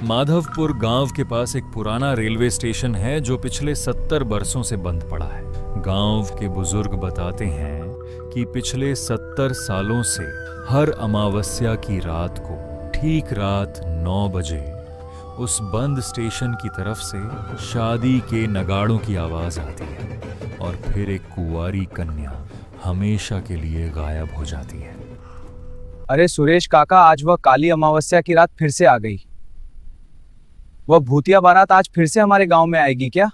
माधवपुर गांव के पास एक पुराना रेलवे स्टेशन है जो पिछले 70 बरसों से बंद पड़ा है। गांव के बुजुर्ग बताते हैं कि पिछले 70 सालों से हर अमावस्या की रात को ठीक रात 9 बजे उस बंद स्टेशन की तरफ से शादी के नगाड़ों की आवाज आती है और फिर एक कुंवारी कन्या हमेशा के लिए गायब हो जाती है। अरे सुरेश काका, आज वह काली अमावस्या की रात फिर से आ गई। वह भूतिया बारात आज फिर से हमारे गांव में आएगी क्या?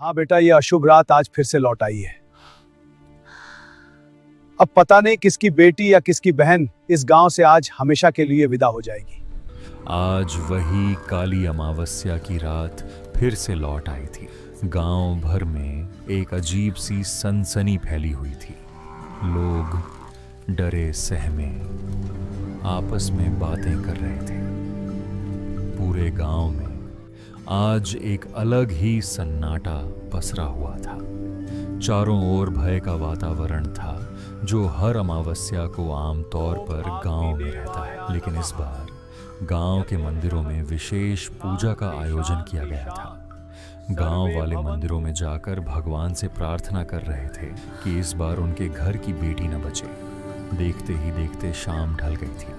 हाँ बेटा, ये अशुभ रात आज फिर से लौट आई है। अब पता नहीं किसकी बेटी या किसकी बहन इस गांव से आज हमेशा के लिए विदा हो जाएगी। आज वही काली अमावस्या की रात फिर से लौट आई थी। गांव भर में एक अजीब सी सनसनी फैली हुई थी। लोग डरे सहमे आपस में बातें कर रहे थे। पूरे गांव में आज एक अलग ही सन्नाटा पसरा हुआ था। चारों ओर भय का वातावरण था जो हर अमावस्या को आमतौर पर गांव में रहता है, लेकिन इस बार गांव के मंदिरों में विशेष पूजा का आयोजन किया गया था। गांव वाले मंदिरों में जाकर भगवान से प्रार्थना कर रहे थे कि इस बार उनके घर की बेटी न बचे। देखते ही देखते शाम ढल गई थी।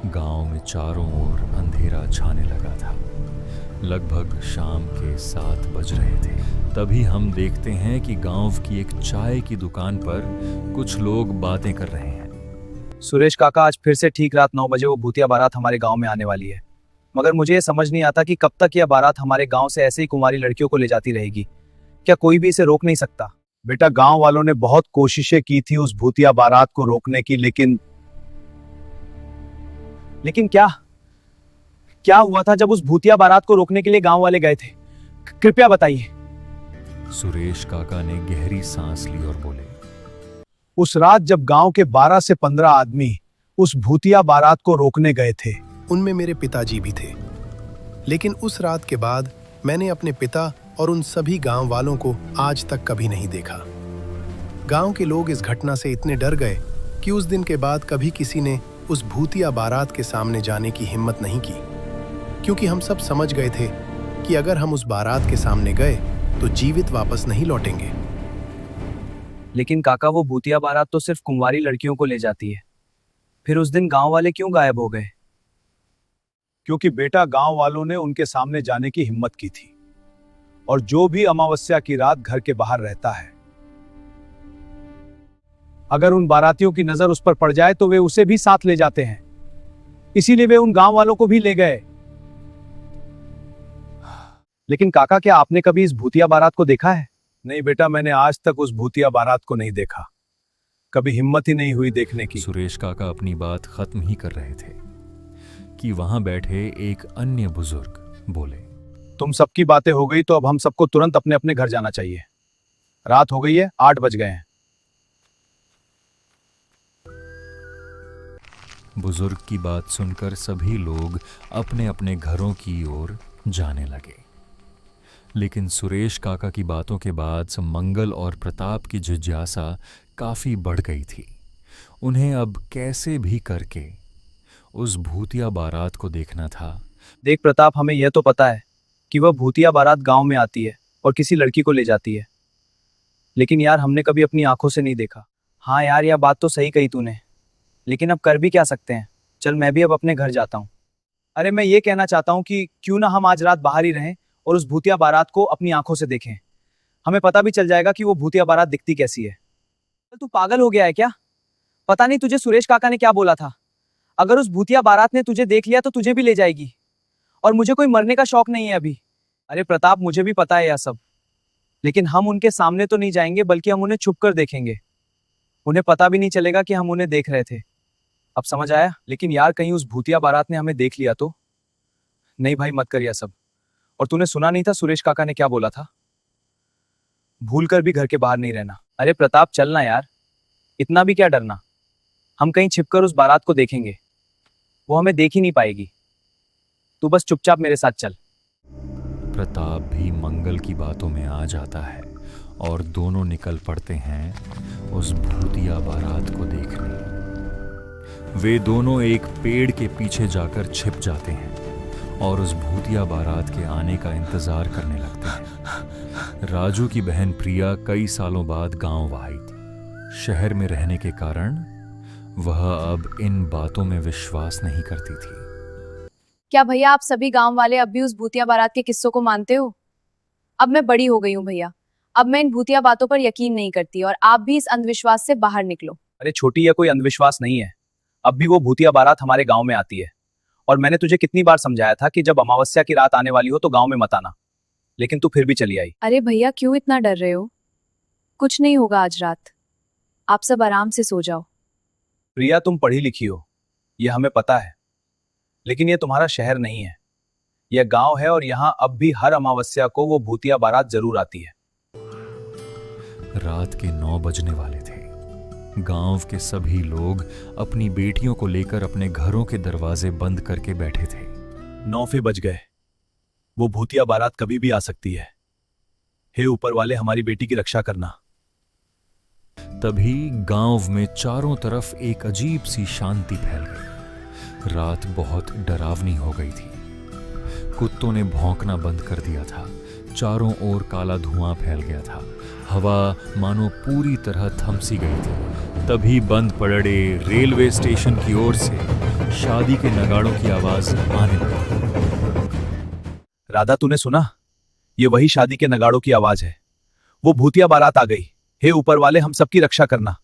गांव में चारों ओर अंधेरा छाने लगा था। लगभग शाम के 7 बज रहे थे। तभी हम देखते हैं कि गांव की एक चाय की दुकान पर कुछ लोग बातें कर रहे हैं। सुरेश काका, आज फिर से ठीक रात 9 बजे वो भूतिया बारात हमारे गांव में आने वाली है। मगर मुझे ये समझ नहीं आता कि कब तक यह बारात हमारे गांव से ऐसे ही कुंवारी लड़कियों को ले जाती रहेगी। क्या कोई भी इसे रोक नहीं सकता? बेटा, गांव वालों ने बहुत कोशिशें की थी उस भूतिया बारात को रोकने की, लेकिन क्या हुआ था जब उस भूतिया बारात को रोकने के लिए गांव वाले गए थे? कृपया बताइए। सुरेश काका ने गहरी सांस ली और बोले, उस रात जब गांव के 12 से 15 आदमी उस भूतिया बारात को रोकने गए थे, उनमें मेरे पिताजी भी थे। लेकिन उस रात के बाद मैंने अपने पिता और उन सभी गांव वालों को आज तक कभी नहीं देखा। गांव के लोग इस घटना से इतने डर गए कि उस दिन के बाद कभी किसी ने उस भूतिया बारात के सामने जाने की हिम्मत नहीं की, क्योंकि हम सब समझ गए थे कि अगर हम उस बारात के सामने गए तो जीवित वापस नहीं लौटेंगे। लेकिन काका, वो भूतिया बारात तो सिर्फ कुंवारी लड़कियों को ले जाती है। फिर उस दिन गांव वाले क्यों गायब हो गए? क्योंकि बेटा, गांव वालों ने उनके सामने जाने की हिम्मत की थी। और जो भी अमावस्या की रात घर के बाहर रहता है, अगर उन बारातियों की नजर उस पर पड़ जाए तो वे उसे भी साथ ले जाते हैं। इसीलिए वे उन गांव वालों को भी ले गए। लेकिन काका, क्या आपने कभी इस भूतिया बारात को देखा है? नहीं बेटा, मैंने आज तक उस भूतिया बारात को नहीं देखा। कभी हिम्मत ही नहीं हुई देखने की। सुरेश काका अपनी बात खत्म ही कर रहे थे कि वहां बैठे एक अन्य बुजुर्ग बोले, तुम सबकी बातें हो गई तो अब हम सबको तुरंत अपने अपने घर जाना चाहिए। रात हो गई है, 8 बज गए हैं। बुजुर्ग की बात सुनकर सभी लोग अपने अपने घरों की ओर जाने लगे। लेकिन सुरेश काका की बातों के बाद मंगल और प्रताप की जिज्ञासा काफी बढ़ गई थी। उन्हें अब कैसे भी करके उस भूतिया बारात को देखना था। देख प्रताप, हमें यह तो पता है कि वह भूतिया बारात गांव में आती है और किसी लड़की को ले जाती है, लेकिन यार हमने कभी अपनी आंखों से नहीं देखा। हाँ यार, यह बात तो सही कही तूने, लेकिन अब कर भी क्या सकते हैं। चल, मैं भी अब अपने घर जाता हूँ। अरे, मैं ये कहना चाहता हूँ कि क्यों ना हम आज रात बाहर ही रहें और उस भूतिया बारात को अपनी आंखों से देखें। हमें पता भी चल जाएगा कि वो भूतिया बारात दिखती कैसी है। तू पागल हो गया है क्या? पता नहीं तुझे सुरेश काका ने क्या बोला था। अगर उस भूतिया बारात ने तुझे देख लिया तो तुझे भी ले जाएगी, और मुझे कोई मरने का शौक नहीं है अभी। अरे प्रताप, मुझे भी पता है यह सब, लेकिन हम उनके सामने तो नहीं जाएंगे, बल्कि हम उन्हें छुप कर देखेंगे। उन्हें पता भी नहीं चलेगा कि हम उन्हें देख रहे थे। अब समझ आया? लेकिन यार, कहीं उस भूतिया बारात ने हमें देख लिया तो? नहीं भाई, मत कर यह सब। और तूने सुना नहीं था सुरेश काका ने क्या बोला था? भूलकर भी घर के बाहर नहीं रहना। अरे प्रताप, चलना यार, इतना भी क्या डरना। हम कहीं छिपकर उस बारात को देखेंगे, वो हमें देख ही नहीं पाएगी। तू बस चुपचाप मेरे साथ चल। प्रताप भी मंगल की बातों में आ जाता है और दोनों निकल पड़ते हैं उस भूतिया बारात को देखने। वे दोनों एक पेड़ के पीछे जाकर छिप जाते हैं और उस भूतिया बारात के आने का इंतजार करने लगते हैं। राजू की बहन प्रिया कई सालों बाद गांव आई थी। शहर में रहने के कारण वह अब इन बातों में विश्वास नहीं करती थी। क्या भैया आप सभी गांव वाले अब भी उस भूतिया बारात के किस्सों को मानते हो? अब मैं बड़ी हो गई हूँ भैया, अब मैं इन भूतिया बातों पर यकीन नहीं करती और आप भी इस अंधविश्वास से बाहर निकलो। अरे छोटी, यह कोई अंधविश्वास नहीं है। अब भी वो भूतिया बारात हमारे गांव में आती है और मैंने तुझे कितनी बार समझाया था कि जब अमावस्या की रात आने वाली हो तो गांव में मत आना, लेकिन तू फिर भी चली आई। अरे भैया क्यों इतना डर रहे हो? कुछ नहीं होगा आज रात, आप सब आराम से सो जाओ। प्रिया, तुम पढ़ी लिखी हो, यह हमें पता है, लेकिन यह तुम्हारा शहर नहीं है, यह गांव है और यहाँ अब भी हर अमावस्या को वो भूतिया बारात जरूर आती है। रात के 9 बजने वाले थे। गांव के सभी लोग अपनी बेटियों को लेकर अपने घरों के दरवाजे बंद करके बैठे थे। 9 बज गए। वो भूतिया बारात कभी भी आ सकती है। हे ऊपर वाले, हमारी बेटी की रक्षा करना। तभी गांव में चारों तरफ एक अजीब सी शांति फैल गई। रात बहुत डरावनी हो गई थी। कुत्तों ने भौंकना बंद कर दिया था। चारों ओर काला धुआं फैल गया था। हवा मानो पूरी तरह थमसी गई थी। तभी बंद पड़े रेलवे स्टेशन की ओर से शादी के नगाड़ों की आवाज आने लगी। राधा, तूने सुना? ये वही शादी के नगाड़ों की आवाज है। वो भूतिया बारात आ गई। हे ऊपर वाले, हम सबकी रक्षा करना।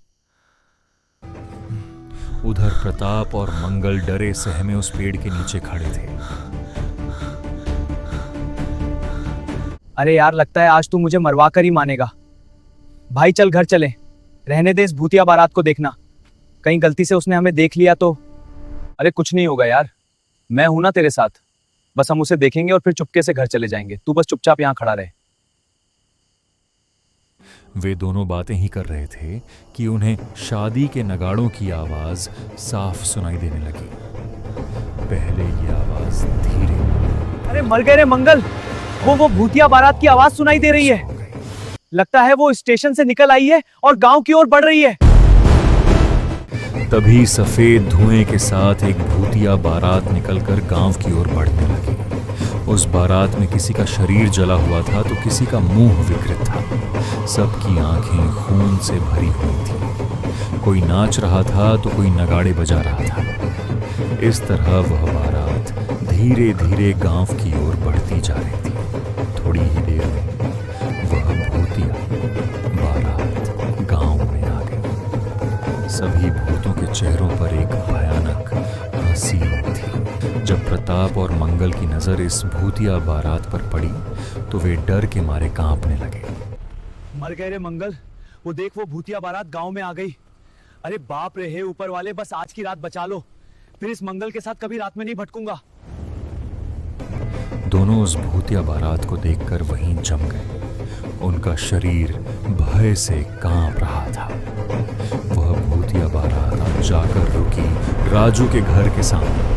उधर प्रताप और मंगल डरे सहमे उस पेड़ के नीचे खड़े थे। अरे यार, लगता है आज तू मुझे मरवा कर ही मानेगा। भाई चल घर चले, रहने दे इस भूतिया बारात को देखना, कहीं गलती से उसने हमें देख लिया तो। अरे कुछ नहीं होगा यार, मैं हूं ना तेरे साथ, बस हम उसे देखेंगे और फिर चुपके से घर चले जाएंगे। तू बस चुपचाप यहां खड़ा रहे। वे दोनों बातें ही कर रहे थे कि उन्हें शादी के नगाड़ों की आवाज साफ सुनाई देने लगी। पहले ये आवाज धीरे। अरे मर गए रे मंगल, वो भूतिया बारात की आवाज सुनाई दे रही है। लगता है वो स्टेशन से निकल आई है और गांव की ओर बढ़ रही है। तभी सफेद धुएं के साथ एक भूतिया बारात निकलकर गांव की ओर बढ़ने लगी। उस बारात में किसी का शरीर जला हुआ था तो किसी का मुंह विकृत था। सबकी आंखें खून से भरी हुई थी। कोई नाच रहा था तो कोई नगाड़े बजा रहा था। इस तरह वह बारात धीरे धीरे गांव की ओर बढ़ती जा रही थी। थोड़ी ही देर में वह भूतिया बारात गांव में आ गई। सभी भूतों के चेहरों पर एक भयानक हंसी थी। जब प्रताप और मंगल की नजर इस भूतिया बारात पर पड़ी तो वे डर के मारे कांपने लगे। मर गए रे मंगल, वो देख, वो भूतिया बारात गांव में आ गई। अरे बाप रे, हे ऊपर वाले, बस आज की रात बचा लो, फिर इस मंगल के साथ कभी रात में नहीं भटकूंगा। दोनों उस भूतिया बारात को देखकर वहीं जम गए। उनका शरीर भय से कांप रहा था। वह भूतिया बारात जाकर रुकी राजू के घर के सामने।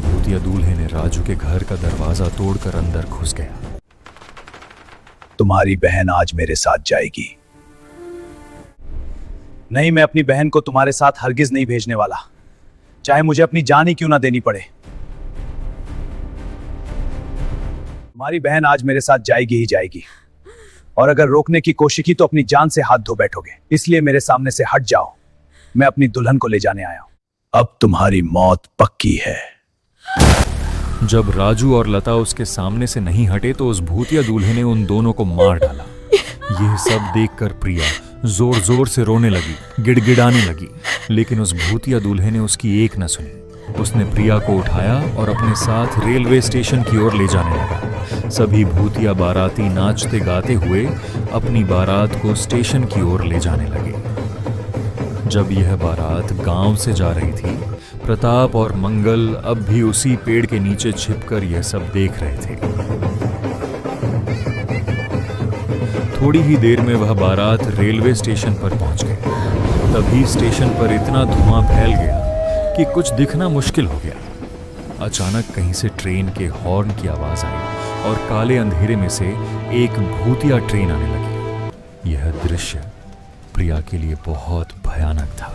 भूतिया दूल्हे ने राजू के घर का दरवाजा तोड़कर अंदर घुस गया। तुम्हारी बहन आज मेरे साथ जाएगी। नहीं, मैं अपनी बहन को तुम्हारे साथ हरगिज नहीं भेजने वाला, चाहे मुझे अपनी जान ही क्यों ना देनी पड़े। तुम्हारी बहन आज मेरे साथ जाएगी ही जाएगी, और अगर रोकने की कोशिश की तो अपनी जान से हाथ धो बैठोगे। इसलिए मेरे सामने से हट जाओ, मैं अपनी दुल्हन को ले जाने आया हूं। अब तुम्हारी मौत पक्की है। जब राजू और लता उसके सामने से नहीं हटे तो उस भूतिया दूल्हे ने उन दोनों को मार डाला। यह सब देखकर प्रिया जोर जोर से रोने लगी, गिड़गिड़ाने लगी, लेकिन उस भूतिया दूल्हे ने उसकी एक न सुनी। उसने प्रिया को उठाया और अपने साथ रेलवे स्टेशन की ओर ले जाने लगा। सभी भूतिया बाराती नाचते गाते हुए अपनी बारात को स्टेशन की ओर ले जाने लगे। जब यह बारात गांव से जा रही थी, प्रताप और मंगल अब भी उसी पेड़ के नीचे छिपकर यह सब देख रहे थे। थोड़ी ही देर में वह बारात रेलवे स्टेशन पर पहुंच गई। तभी स्टेशन पर इतना धुआं फैल गया कि कुछ दिखना मुश्किल हो गया। अचानक कहीं से ट्रेन के हॉर्न की आवाज आई और काले अंधेरे में से एक भूतिया ट्रेन आने लगी। यह दृश्य प्रिया के लिए बहुत भयानक था।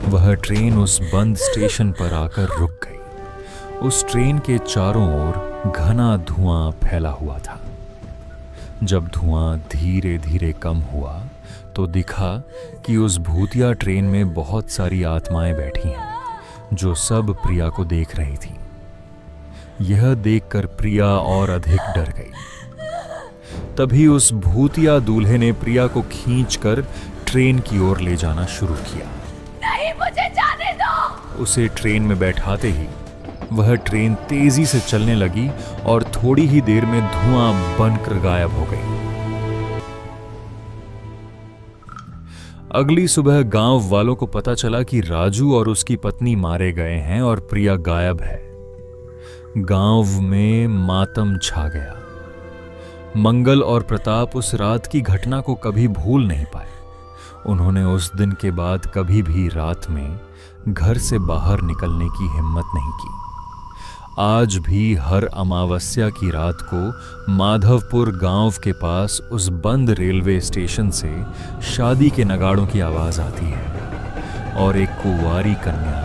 वह ट्रेन उस बंद स्टेशन पर आकर रुक गई। उस ट्रेन के चारों ओर घना धुआं फैला हुआ था। जब धुआं धीरे धीरे कम हुआ तो दिखा कि उस भूतिया ट्रेन में बहुत सारी आत्माएं बैठी हैं जो सब प्रिया को देख रही थी। यह देखकर प्रिया और अधिक डर गई। तभी उस भूतिया दूल्हे ने प्रिया को खींचकर ट्रेन की ओर ले जाना शुरू किया। नहीं, मुझे जाने दो। उसे ट्रेन में बैठाते ही वह ट्रेन तेजी से चलने लगी और थोड़ी ही देर में धुआं बनकर गायब हो गई। अगली सुबह गांव वालों को पता चला कि राजू और उसकी पत्नी मारे गए हैं और प्रिया गायब है। गांव में मातम छा गया। मंगल और प्रताप उस रात की घटना को कभी भूल नहीं पाए। उन्होंने उस दिन के बाद कभी भी रात में घर से बाहर निकलने की हिम्मत नहीं की। आज भी हर अमावस्या की रात को माधवपुर गांव के पास उस बंद रेलवे स्टेशन से शादी के नगाड़ों की आवाज आती है और एक कुंवारी कन्या